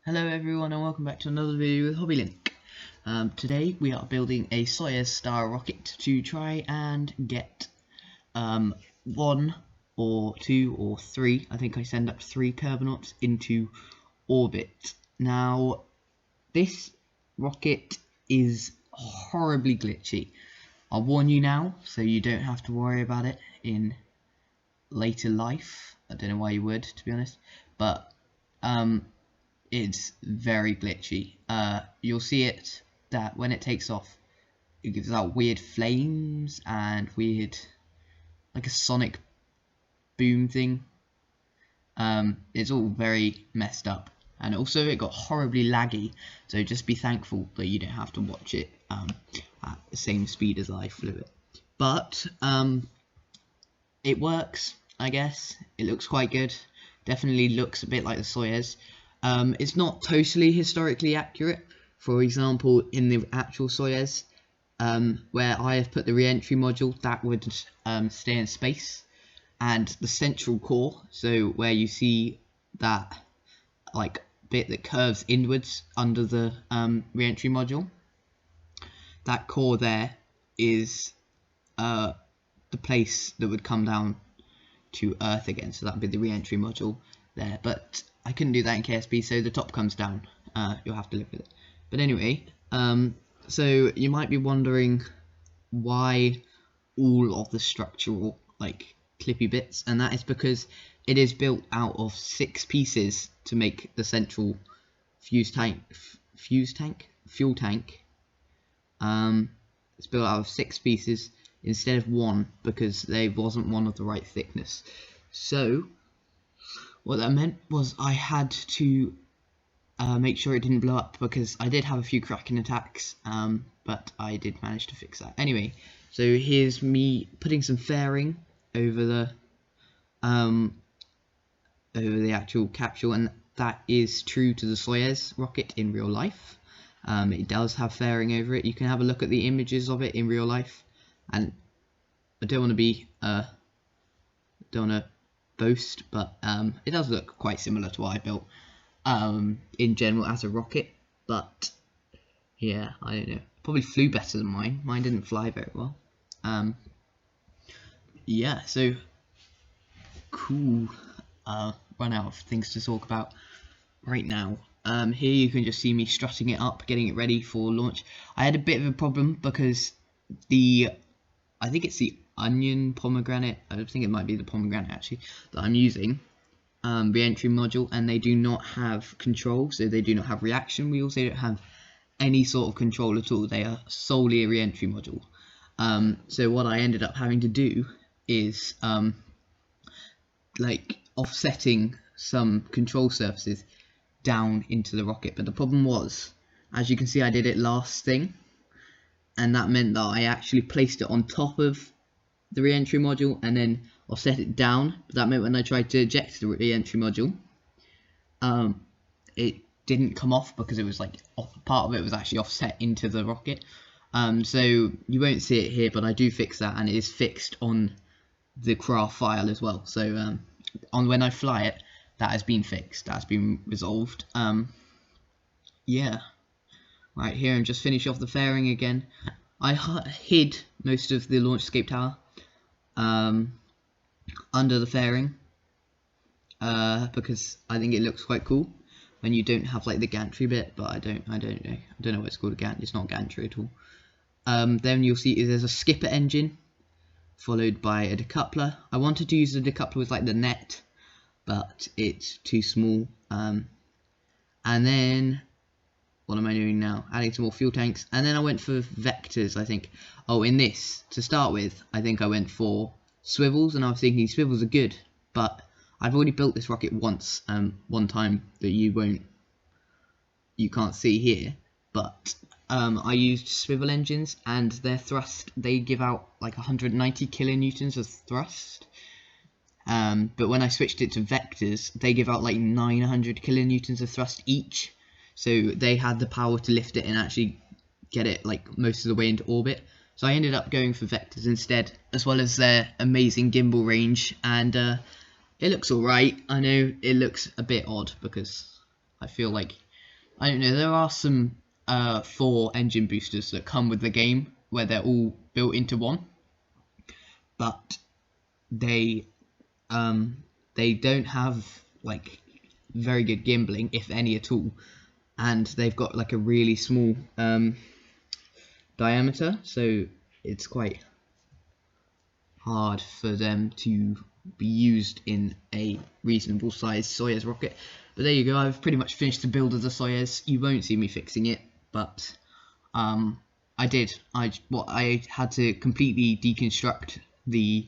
Hello everyone and welcome back to another video with HobbyLink. Today we are building a Soyuz style rocket to try and get 1 or 2 or 3, I think I send up 3 Kerbanauts into orbit. Now this rocket is horribly glitchy. I'll warn you now so you don't have to worry about it in later life. I don't know why you would, to be honest, but it's very glitchy. You'll see it that when it takes off, it gives out weird flames and weird, like a sonic boom thing. It's all very messed up, and also it got horribly laggy. So just be thankful that you don't have to watch it at the same speed as I flew it. But it works, I guess. It looks quite good. Definitely looks a bit like the Soyuz. It's not totally historically accurate. For example, in the actual Soyuz, where I have put the re-entry module, that would stay in space, and the central core, so where you see that like bit that curves inwards under the re-entry module, that core there is the place that would come down to Earth again, so that would be the re-entry module there. But I couldn't do that in KSP, so the top comes down. You'll have to live with it. But anyway, so you might be wondering why all of the structural like clippy bits, and that is because it is built out of 6 pieces to make the central fuel tank. It's built out of 6 pieces instead of 1 because they wasn't one of the right thickness. So what that meant was I had to make sure it didn't blow up, because I did have a few cracking attacks, but I did manage to fix that. Anyway, so here's me putting some fairing over the actual capsule, and that is true to the Soyuz rocket in real life. It does have fairing over it. You can have a look at the images of it in real life, and I don't want to boast, but it does look quite similar to what I built in general as a rocket. But yeah, I don't know, probably flew better than mine. Mine didn't fly very well. Yeah, so cool. Run out of things to talk about right now. Here you can just see me strutting it up, getting it ready for launch. I had a bit of a problem because I think it's the onion pomegranate, I think it might be the pomegranate actually, that I'm using, re-entry module, and they do not have control, so they do not have reaction wheels, they don't have any sort of control at all, they are solely a re-entry module. So what I ended up having to do is like offsetting some control surfaces down into the rocket, but the problem was, as you can see, I did it last thing, and that meant that I actually placed it on top of the re-entry module and then offset it down. But that meant when I tried to eject the re-entry module, it didn't come off because it was like part of it was actually offset into the rocket. So you won't see it here, but I do fix that, and it is fixed on the craft file as well. So on when I fly it, that has been fixed, that's been resolved. Yeah. Right, here I'm just finish off the fairing again. I hid most of the launch escape tower under the fairing because I think it looks quite cool when you don't have like the gantry bit, but I don't know what it's called, a gantry. It's not gantry at all. Then you'll see there's a skipper engine followed by a decoupler. I wanted to use the decoupler with like the net, but it's too small. And then what am I doing now? Adding some more fuel tanks, and then I went for vectors, I think. Oh, in this, to start with, I think I went for swivels, and I was thinking swivels are good, but I've already built this rocket once, one time that you won't you can't see here, but I used swivel engines, and their thrust, they give out like 190 kilonewtons of thrust. But when I switched it to vectors, they give out like 900 kilonewtons of thrust each. So they had the power to lift it and actually get it like most of the way into orbit. So I ended up going for vectors instead, as well as their amazing gimbal range, and it looks alright. I know it looks a bit odd because I feel like, I don't know, there are some 4 engine boosters that come with the game where they're all built into one, but they don't have like very good gimbling, if any at all, and they've got like a really small diameter, so it's quite hard for them to be used in a reasonable sized Soyuz rocket. But there you go, I've pretty much finished the build of the Soyuz. You won't see me fixing it, but I did. I had to completely deconstruct the,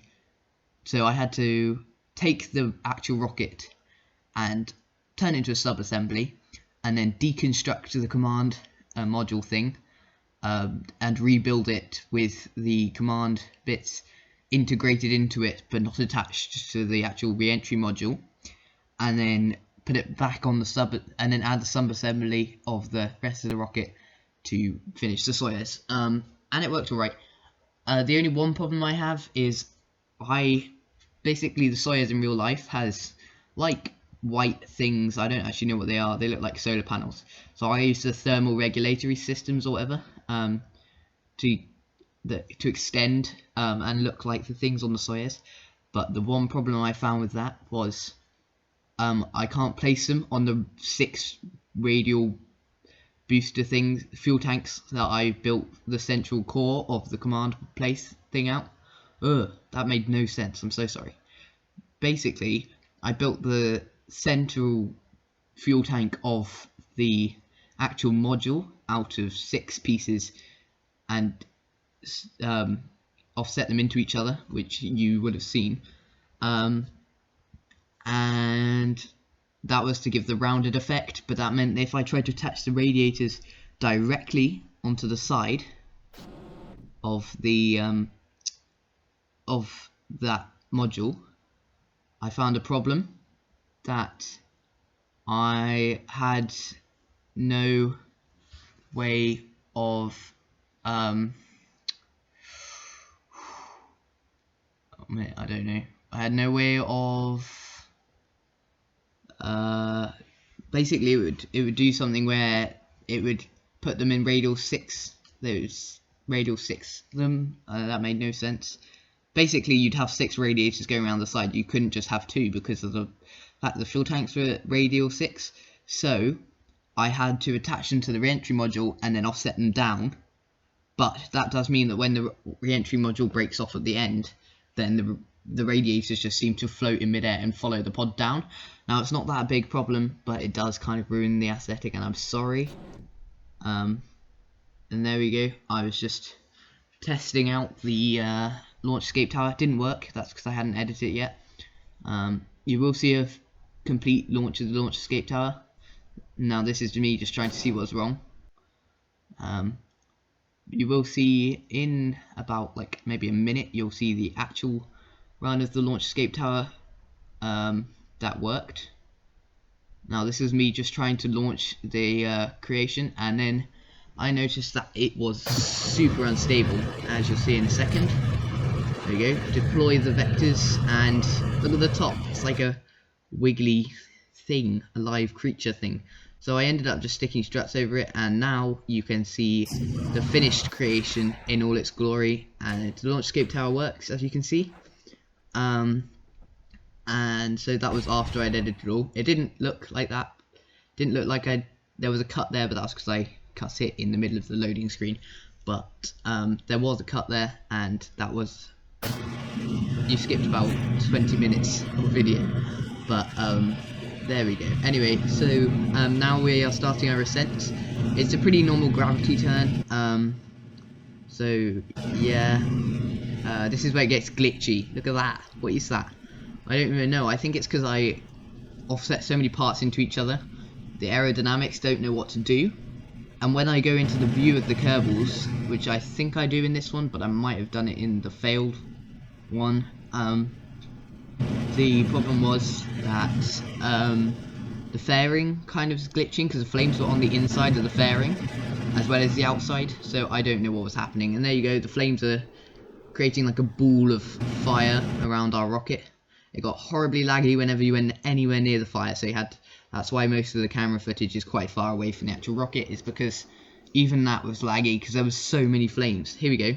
so I had to take the actual rocket and turn it into a sub-assembly, and then deconstruct the command module thing, and rebuild it with the command bits integrated into it but not attached to the actual re-entry module, and then put it back on the sub, and then add the sub-assembly of the rest of the rocket to finish the Soyuz. And it worked alright. The only one problem I have is basically the Soyuz in real life has like white things. I don't actually know what they are. They look like solar panels. So I use the thermal regulatory systems or whatever to extend and look like the things on the Soyuz. But the one problem I found with that was I can't place them on the 6 radial booster things, fuel tanks that I built the central core of the command place thing out. That made no sense. I'm so sorry. Basically, I built the central fuel tank of the actual module out of 6 pieces and offset them into each other, which you would have seen. And that was to give the rounded effect, but that meant that if I tried to attach the radiators directly onto the side of the of that module, I found a problem that I had no way of I don't know. I had no way of basically it would do something where it would put them in radial 6. Those radial 6 them. That made no sense. Basically, you'd have 6 radiators going around the side. You couldn't just have 2 because of the fact the fuel tanks were radial 6. So I had to attach them to the re-entry module and then offset them down. But that does mean that when the re-entry module breaks off at the end, then the radiators just seem to float in midair and follow the pod down. Now, it's not that a big problem, but it does kind of ruin the aesthetic, and I'm sorry. And there we go. I was just testing out the launch escape tower. It didn't work. That's because I hadn't edited it yet. You will see a complete launch of the launch escape tower. Now, this is me just trying to see what's wrong. You will see in about like maybe a minute, you'll see the actual run of the launch escape tower that worked. Now, this is me just trying to launch the creation, and then I noticed that it was super unstable, as you'll see in a second. There you go. Deploy the vectors, and look at the top. It's like a wiggly thing, a live creature thing. So I ended up just sticking struts over it, and now you can see the finished creation in all its glory, and the launch escape tower works, as you can see. And so that was after I'd edited it all. It didn't look like that. Didn't look like there was a cut there, but that was because I cut it in the middle of the loading screen. But there was a cut there, and that was, you skipped about 20 minutes of video. But there we go. Anyway, so now we are starting our ascent. It's a pretty normal gravity turn. So yeah, this is where it gets glitchy. Look at that. What is that? I don't even know. I think it's because I offset so many parts into each other. the aerodynamics don't know what to do. And when I go into the view of the Kerbals, which I think I do in this one, but I might have done it in the failed one, the problem was that the fairing kind of was glitching because the flames were on the inside of the fairing as well as the outside, so I don't know what was happening. And there you go, the flames are creating like a ball of fire around our rocket. It got horribly laggy whenever you went anywhere near the fire, so that's why most of the camera footage is quite far away from the actual rocket, is because even that was laggy because there was so many flames. Here we go.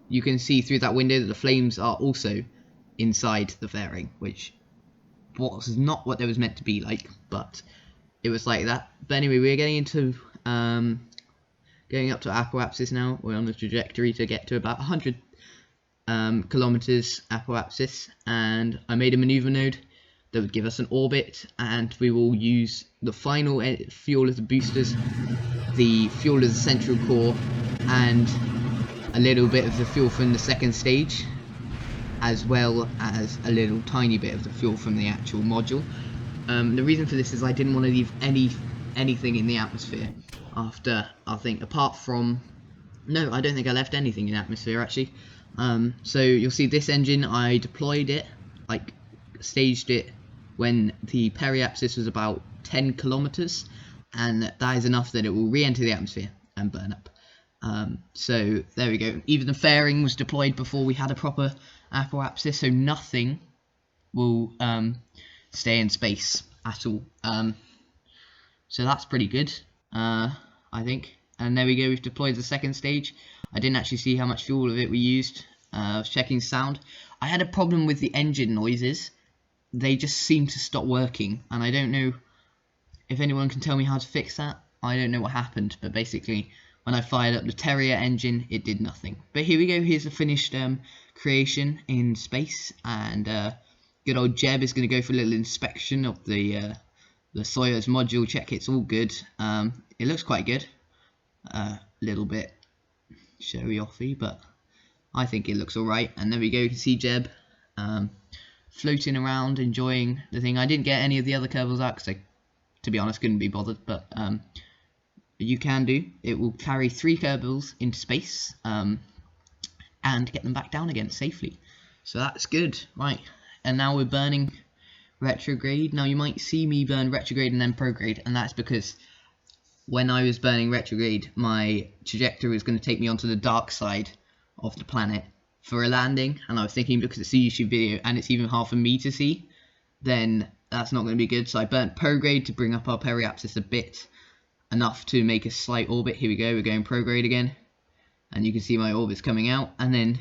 You can see through that window that the flames are also inside the fairing, which was not what they was meant to be like, but it was like that. But anyway, we're getting into going up to apoapsis now. We're on the trajectory to get to about 100 kilometers apoapsis, and I made a maneuver node that would give us an orbit, and we will use the final fuel of the boosters, the fuel of the central core, and a little bit of the fuel from the second stage, as well as a little tiny bit of the fuel from the actual module. The reason for this is I didn't want to leave anything in the atmosphere after, I think, apart from, no, I don't think I left anything in the atmosphere actually. So you'll see this engine, I deployed it, like staged it when the periapsis was about 10 kilometers, and that is enough that it will re-enter the atmosphere and burn up. So there we go. Even the fairing was deployed before we had a proper apoapsis, so nothing will stay in space at all. So that's pretty good, I think. And there we go, we've deployed the second stage. I didn't actually see how much fuel of it we used. I was checking sound. I had a problem with the engine noises. They just seem to stop working, and I don't know if anyone can tell me how to fix that. I don't know what happened, but basically when I fired up the Terrier engine, it did nothing. But here we go, here's the finished creation in space, and good old Jeb is going to go for a little inspection of the Soyuz module, check it's all good. It looks quite good, a little bit showy-offy, but I think it looks alright. And there we go, you can see Jeb floating around, enjoying the thing. I didn't get any of the other Kerbals out because I, to be honest, couldn't be bothered, but you can do. It will carry 3 Kerbals into space and get them back down again safely. So that's good, right? And now we're burning retrograde. Now you might see me burn retrograde and then prograde, and that's because when I was burning retrograde, my trajectory was going to take me onto the dark side of the planet for a landing, and I was thinking, because it's a YouTube video and it's even hard for me to see, then that's not going to be good. So I burnt prograde to bring up our periapsis a bit, enough to make a slight orbit. Here we go, we're going prograde again, and you can see my orbit's coming out, and then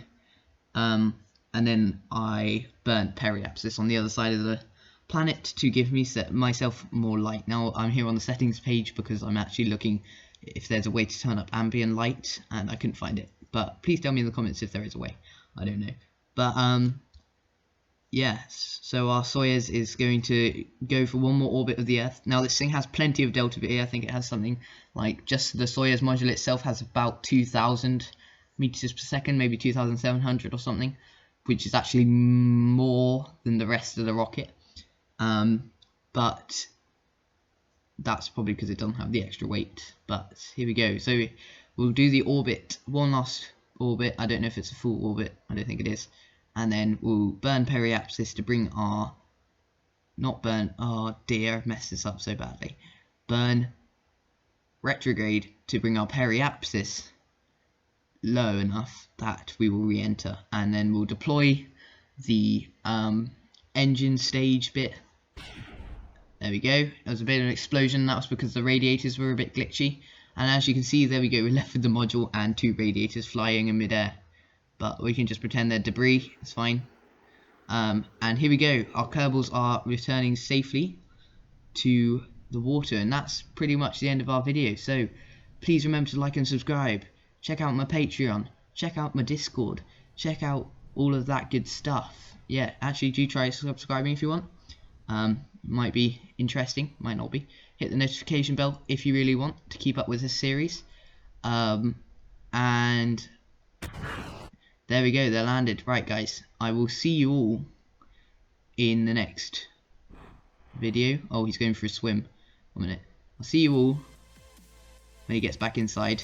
I burnt periapsis on the other side of the planet to give me myself more light. Now I'm here on the settings page because I'm actually looking if there's a way to turn up ambient light, and I couldn't find it, but please tell me in the comments if there is a way. I don't know, but yes, so our Soyuz is going to go for one more orbit of the Earth. Now this thing has plenty of delta V. I think it has something like, just the Soyuz module itself has about 2,000 meters per second, maybe 2,700 or something, which is actually more than the rest of the rocket. But that's probably because it doesn't have the extra weight. But here we go. So we'll do the orbit, one last orbit. I don't know if it's a full orbit. I don't think it is. And then we'll burn periapsis to bring our, not burn, oh dear, I've messed this up so badly. Burn retrograde to bring our periapsis low enough that we will re-enter, and then we'll deploy the engine stage bit. There we go. There was a bit of an explosion. That was because the radiators were a bit glitchy, and as you can see, there we go, we're left with the module and 2 radiators flying in midair, but we can just pretend they're debris, it's fine. And here we go, our Kerbals are returning safely to the water, and that's pretty much the end of our video. So please remember to like and subscribe, check out my Patreon, check out my Discord, check out all of that good stuff. Yeah, actually do try subscribing if you want. Might be interesting, might not be. Hit the notification bell if you really want to keep up with this series. And there we go, they're landed. Right guys, I will see you all in the next video. Oh, he's going for a swim. 1 minute. I'll see you all when he gets back inside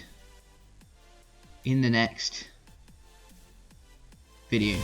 in the next video.